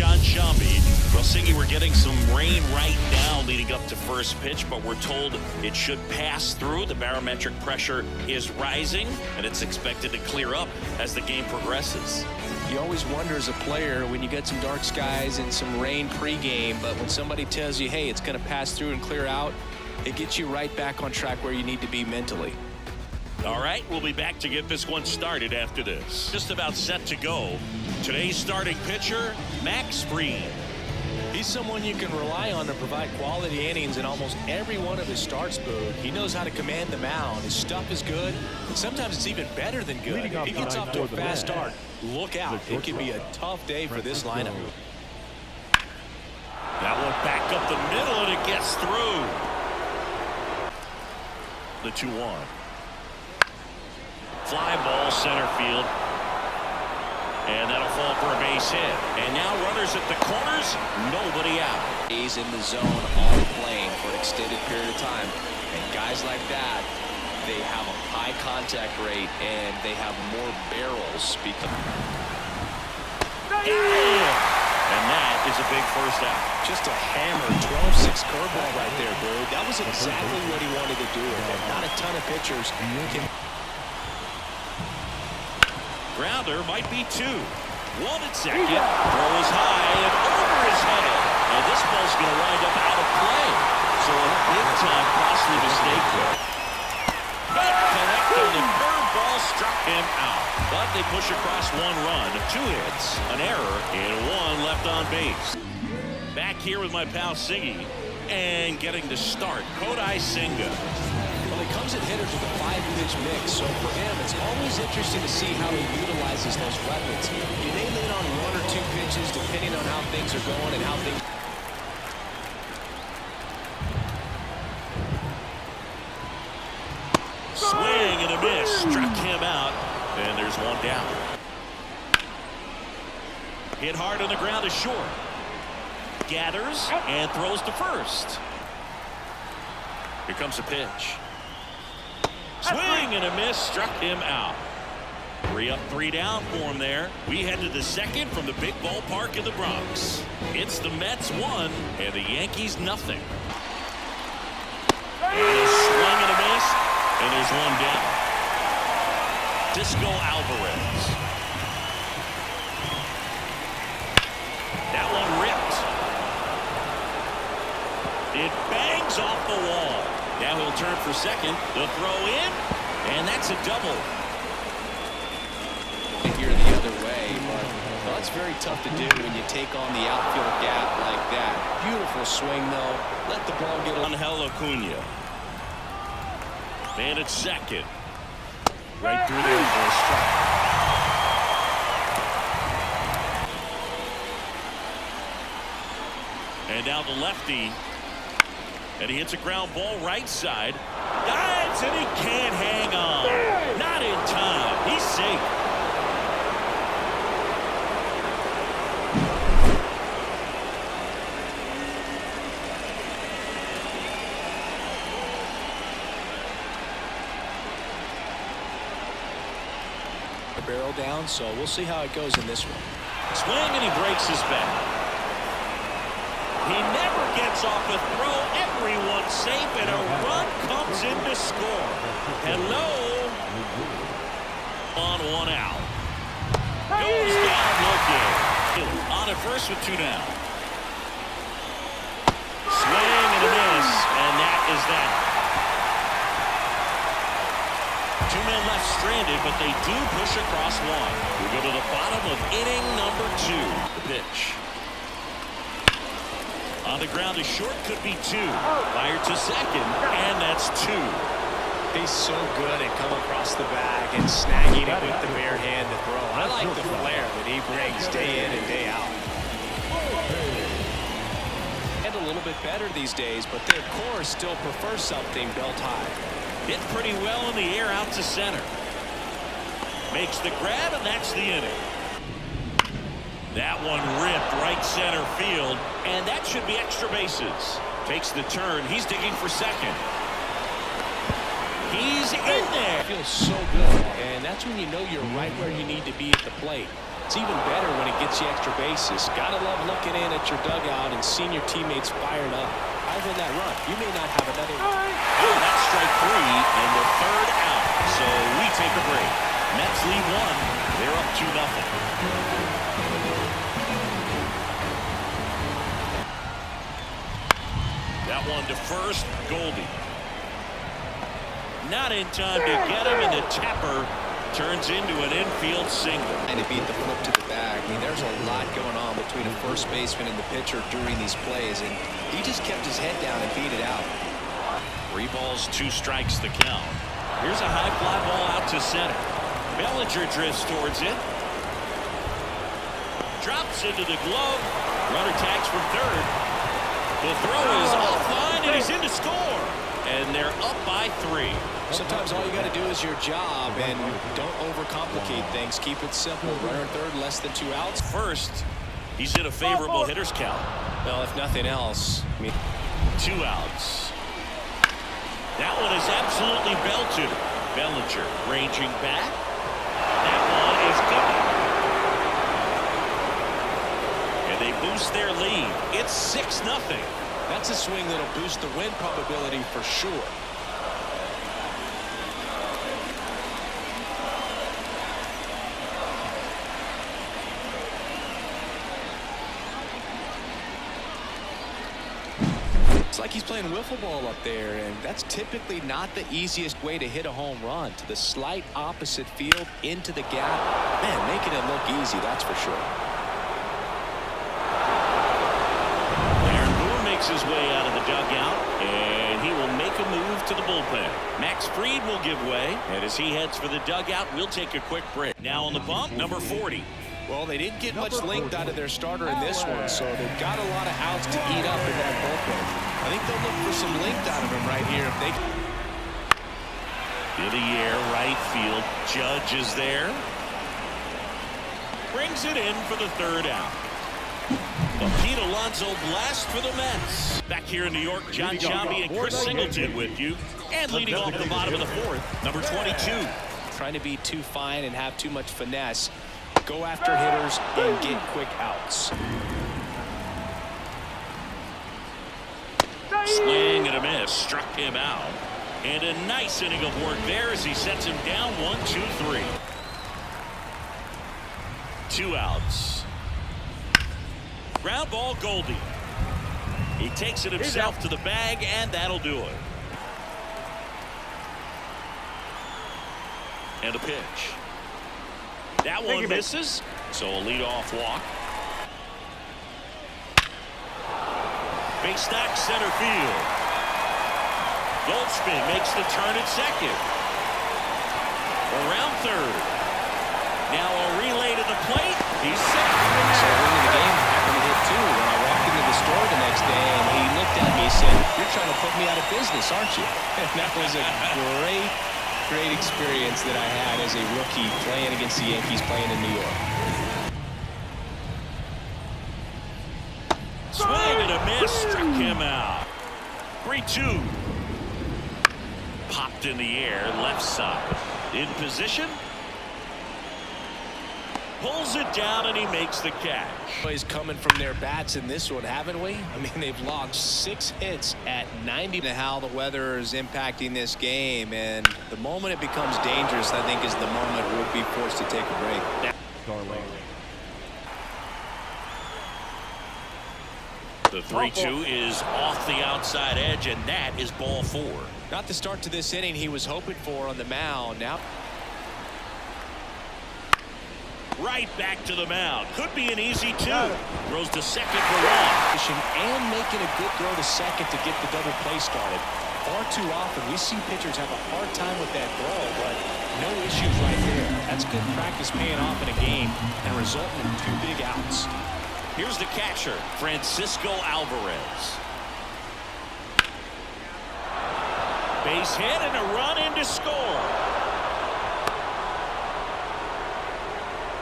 John Shambi. Well, Siggy, we're getting some rain right now leading up to first pitch, but we're told it should pass through. The barometric pressure is rising, and it's expected to clear up as the game progresses. You always wonder as a player when you get some dark skies and some rain pregame, but when somebody tells you, hey, it's going to pass through and clear out, it gets you right back on track where you need to be mentally. All right, we'll be back to get this one started after this. Just about set to go. Today's starting pitcher, Max Fried. He's someone you can rely on to provide quality innings in almost every one of his starts, Boog. He knows how to command the mound. His stuff is good. Sometimes it's even better than good. If he gets off to a fast start, look out. It can be a tough day for this lineup. That one back up the middle, and it gets through. The 2-1. Fly ball center field. And that'll fall for a base hit. And now runners at the corners, nobody out. He's in the zone all playing for an extended period of time. And guys like that, they have a high contact rate and they have more barrels because. And that is a big first out. Just a hammer, 12-6 curveball right there, bro. That was exactly what he wanted to do. Not a ton of pitchers can. Grounder might be 2. 1 at second. Throw is high and over his head. And this ball's going to wind up out of play. So a big-time costly mistake there. Hit connecting. The curveball struck him out. But they push across 1 run, 2 hits, an error, and 1 left on base. Back here with my pal Siggy. And getting to start, Kodai Senga. Well, he comes at hitters with a 5-pitch mix, so for him, it's always interesting to see how he utilizes those weapons. He may lean on 1 or 2 pitches depending on how things are going and how things. Swing and a miss, struck him out, and there's 1 down. Hit hard on the ground is short. Gathers and throws to first. Here comes a pitch. Swing and a miss, struck him out. 3 up, 3 down for him there. We head to the second from the big ballpark in the Bronx. It's the Mets 1 and the Yankees nothing. And a swing and a miss, and there's 1 down. Disco Alvarez. That one ripped. It bangs off the wall. Now he'll turn for second. The throw in, and that's a double. Here the other way, but well, that's very tough to do when you take on the outfield gap like that. Beautiful swing, though. Let the ball get on. Angel Acuna. Man at second. Right through there for a strike. And now the lefty. And he hits a ground ball right side. Dives, and he can't hang on. Not in time. He's safe. The barrel down, so we'll see how it goes in this one. Swing, and he breaks his back. He never gets off a throw. Everyone's safe, and a run comes in to score. Hello. On 1 out. Goes down looking. On at first with 2 down. Swing and a miss, and that is that. 2 men left stranded, but they do push across 1. We go to the bottom of inning number 2. The pitch. On the ground is short, could be 2. Fired to second, and that's 2. He's so good at coming across the bag and snagging it with the bare hand to throw. I like the flair that he brings day in and day out. And a little bit better these days, but their core still prefers something belt high. Hit pretty well in the air out to center. Makes the grab, and that's the inning. That one ripped right center field, and that should be extra bases. Takes the turn. He's digging for second. He's in there. Feels so good, and that's when you know you're right where you need to be at the plate. It's even better when it gets you extra bases. Gotta love looking in at your dugout and seeing your teammates fired up. Either in that run, you may not have another. Oh, that's strike 3 and the third out. So we take a break. Mets lead 1. They're up 2-0. That one to first, Goldie. Not in time to get him, and the tapper turns into an infield single. And to beat the flip to the bag. I mean, there's a lot going on between a first baseman and the pitcher during these plays, and he just kept his head down and beat it out. 3 balls, 2 strikes the count. Here's a high fly ball out to center. Bellinger drifts towards it. Drops into the glove. Runner tags from third. The throw is offline, and he's in to score. And they're up by 3. Sometimes all you got to do is your job, and don't overcomplicate things. Keep it simple. Runner third, less than 2 outs. First, he's in a favorable hitter's count. Well, if nothing else, 2 outs. That one is absolutely belted. Bellinger ranging back. That one is good. And they boost their lead. It's 6-0. That's a swing that'll boost the win probability for sure. It's like he's playing wiffle ball up there, and that's typically not the easiest way to hit a home run. To the slight opposite field, into the gap. Man, making it look easy, that's for sure. Makes his way out of the dugout, and he will make a move to the bullpen. Max Fried will give way, and as he heads for the dugout, we'll take a quick break. Now on the bump, number 40. Well, they didn't get much length out of their starter in this one, so they've got a lot of outs to eat up in that bullpen. I think they'll look for some length out of him right here if they. In the air, right field. Judge is there. Brings it in for the third out. Pete Alonso blast for the Mets. Back here in New York, John Sciambi and Chris Singleton with you. And leading off the bottom of the 4th, number 22. Trying to be too fine and have too much finesse. Go after hitters and get quick outs. Swing and a miss. Struck him out. And a nice inning of work there as he sets him down 1-2-3. 2 outs. Ground ball, Goldie. He takes it himself to the bag, and that'll do it. And a pitch. That one misses, so a leadoff walk. Big stack center field. Goldspin makes the turn at second. Around third. Now a relay to the plate. He's set. So early in the game, happened to hit 2 when I walked into the store the next day, and he looked at me and said, "You're trying to put me out of business, aren't you?" And that was a great experience that I had as a rookie playing against the Yankees, playing in New York. Swing and a miss, struck him out. 3-2. Popped in the air, left side. In position. Pulls it down, and he makes the catch. Boys coming from their bats in this one, haven't we? I mean, they've logged 6 hits at 90. How the weather is impacting this game, and the moment it becomes dangerous, I think, is the moment we'll be forced to take a break. The 3-2 is off the outside edge, and that is ball 4. Not the start to this inning he was hoping for on the mound. Now right back to the mound. Could be an easy 2. Throws to second for 1. And making a good throw to second to get the double play started. Far too often we see pitchers have a hard time with that throw, but no issues right there. That's good practice paying off in a game and resulting in 2 big outs. Here's the catcher, Francisco Alvarez. Base hit and a run in to score.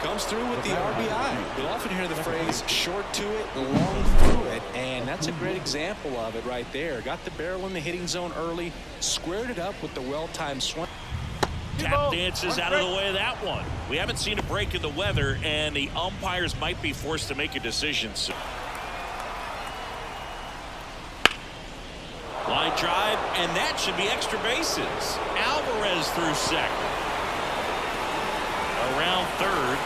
Comes through with the RBI. You'll often hear the phrase short to it, long through it, and that's a great example of it right there. Got the barrel in the hitting zone early, squared it up with the well-timed swing. tap dances out of the way of that one. We haven't seen a break in the weather, and the umpires might be forced to make a decision soon. Line drive, and that should be extra bases. Alvarez through second. Around third.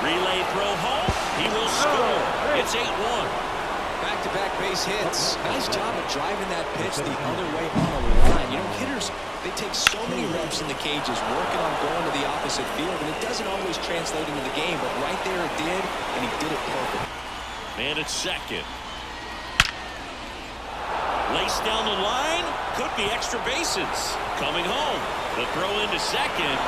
Relay throw home. He will score. It's 8-1. Back-to-back base hits. Nice job of driving that pitch the other way on the line. You know, hitters, they take so many reps in the cages, working on going to the opposite field, and it doesn't always translate into the game, but right there it did, and he did it perfect. Man at second. Laced down the line. Could be extra bases. Coming home. The throw into second.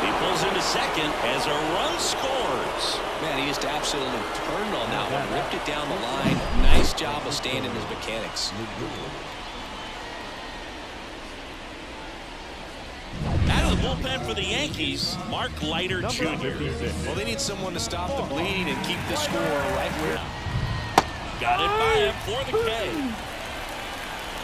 He pulls into second as a run scores. Man, he just absolutely turned on that one. Ripped it down the line. Nice job of staying in his mechanics. Out of the bullpen for the Yankees, Mark Leiter Jr. Well, they need someone to stop the bleeding and keep the score right where. Got it by him for the K.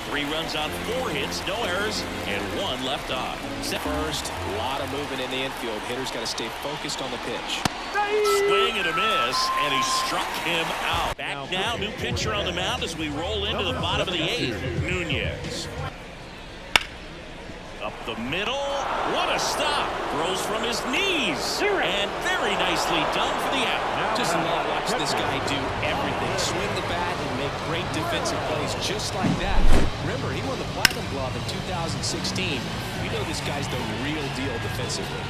3 runs on 4 hits, no errors, and 1 left on. First, a lot of movement in the infield. Hitters got to stay focused on the pitch. Swing and a miss, and he struck him out. Back now, new pitcher on the mound as we roll into the bottom of the 8th. Nunez. Up the middle. What a stop. Throws from his knees. And very nicely done for the out. Just love watch this guy do everything. Swing the bat and make great defensive plays just like that. Remember, he won the Platinum Glove in 2016. We know this guy's the real deal defensively.